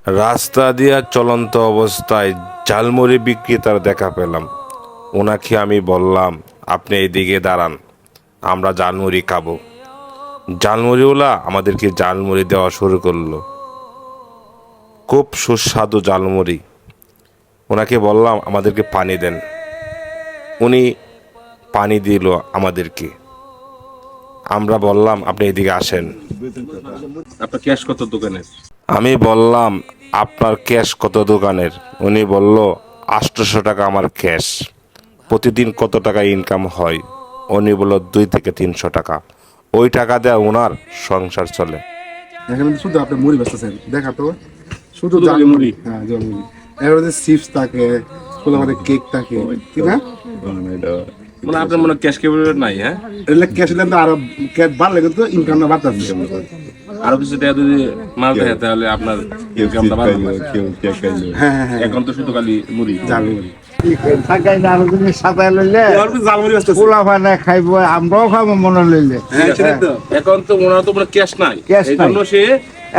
রাস্তা দিয়া চলন্ত অবস্থায় ঝালমুড়ি বিক্রেতার দেখা পেলাম। ওনাকে আমি বললাম, আপনি এইদিকে দাঁড়ান, আমরা ঝালমুড়ি খাবো। ঝালমুড়িওয়ালা আমাদেরকে ঝালমুড়ি দেওয়া শুরু করলো। খুব সুস্বাদু ঝালমুড়ি। ওনাকে বললাম আমাদেরকে পানি দেন। উনি পানি দিল আমাদেরকে। আমরা বললাম আপনি এদিকে আসেন। আপনার ক্যাশ কত দোকানের? আমি বললাম আপনার ক্যাশ কত দোকানের? উনি বলল 800 টাকা আমার ক্যাশ। প্রতিদিন কত টাকা ইনকাম হয়? উনি বলল 2 থেকে 300 টাকা। ওই টাকা দেওয়া ওনার সংসার চলে। এখানে তো শুধু আপনি মুড়ি বেচতেছেন, দেখা তো শুধু শুধু জালি মুড়ি? মুড়ি। হ্যাঁ, জালি মুড়ি। এর মধ্যে চিপস থাকে, কোলা মধ্যে কেক থাকে, ঠিক না? মানে আপনার মনে ক্যাশ ক্যাপিটাল নাই? হ্যাঁ, এগুলো ক্যাশ দিলে তো আরো ক্যাশ বাড়লে কিন্তু ইনকামটা বাড়তেছে। আরো কিছু টাকা যদি মাল থাকে তাহলে আপনার ইনকামটা বাড়বে। হ্যাঁ হ্যাঁ হ্যাঁ, এখন তো শুধু খালি মুড়ি। জালি মুড়ি। থাকাই না আরো জিনিস সাজাই লইলে জালমুড়ি আসতেছে। পোলা ফানে খাইব, আমরাও খাবো মনে লইলে। হ্যাঁ, সেটাই তো। এখন তো ওনার তো কোনো ক্যাশ নাই, Cash এই নাই। জন্য সে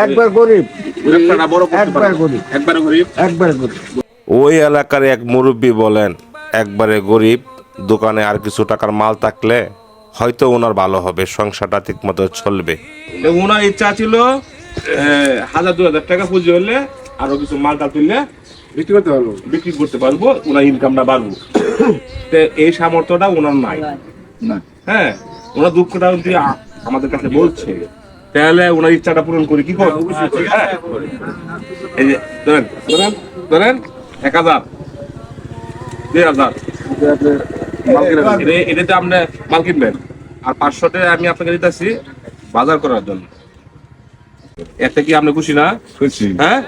একবার গরিব, ব্যবসাটা বড় করতে একবার পারে না। গরিব। একবারে গরিব। একবার গরিব। ওই এলাকার এক মুরব্বী বলেন, একবারে গরিব, দোকানে আর কিছু টাকার মাল থাকলে হয়তো ওনার ভালো হবে, সংসারটা ঠিক মতো চলবে। তো ওনার ইচ্ছা ছিল 1000-2000 টাকা পুঁজি হলে আরো কিছু মালটা তুললে বিক্রি করতে পারবো। বিক্রি করতে পারবো, ওনার ইনকামটা বাড়বো। তো এই সামর্থ্যটা ওনার নাই। হ্যাঁ, ওনার দুঃখটা যদি আমাদের কাছে বলছে, তাহলে ওনার ইচ্ছাটা পূরণ করি, কি করবো? হ্যাঁ। এই যে ধরেন ধরেন ধরেন 1000, 2000, এটাতে আপনি মাল কিনবেন, আর 500 টাকা আমি আপনাকে দিতেছি বাজার করার জন্য। এতে কি আপনি খুশি না? খুশি। হ্যাঁ,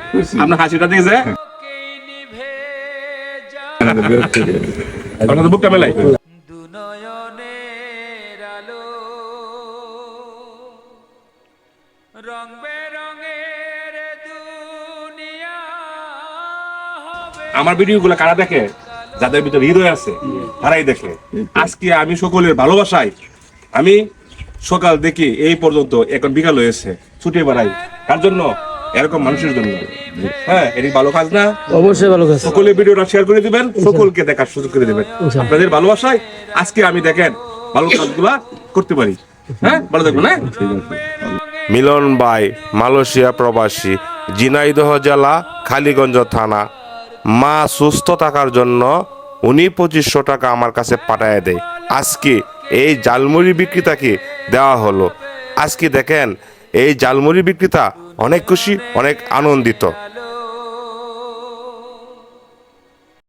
আপনার হাসিটা দিয়েছে আপনাদের বুকটা মেলাই। দুনয়নের আলো রং বেরঙের দুনিয়া হবে। আমার ভিডিওগুলো কারা দেখে? যাদের ভিতরে হৃদয় আছে তারাই দেখে। আজকে আমি সকলের ভালোবাসায় আমি সকাল দেখি এই পর্যন্ত, এখন বিকাল হয়েছে, ছুটে বেড়াই। কার জন্য? এরকম মানুষের জন্য। হ্যাঁ, এটি ভালো কাজ না? অবশ্যই ভালো কাজ। সকলে ভিডিওটা শেয়ার করে দিবেন, সকলকে দেখার সুযোগ করে দিবেন। আপনাদের ভালোবাসায় আজকে আমি দেখেন ভালো কাজগুলা করতে পারি। হ্যাঁ, ভালো থাকবেন। হ্যাঁ, মিলন ভাই মালয়েশিয়া প্রবাসী, ঝিনাইদহ জেলা, খালিগঞ্জ থানা। মা সুস্থ থাকার জন্য উনি 2500 টাকা আমার কাছে পাঠায় দেয়। আজকে এই জালমুড়ি বিক্রেতাকে দেওয়া হলো। আজকে দেখেন এই জালমুড়ি বিক্রেতা অনেক খুশি, অনেক আনন্দিত।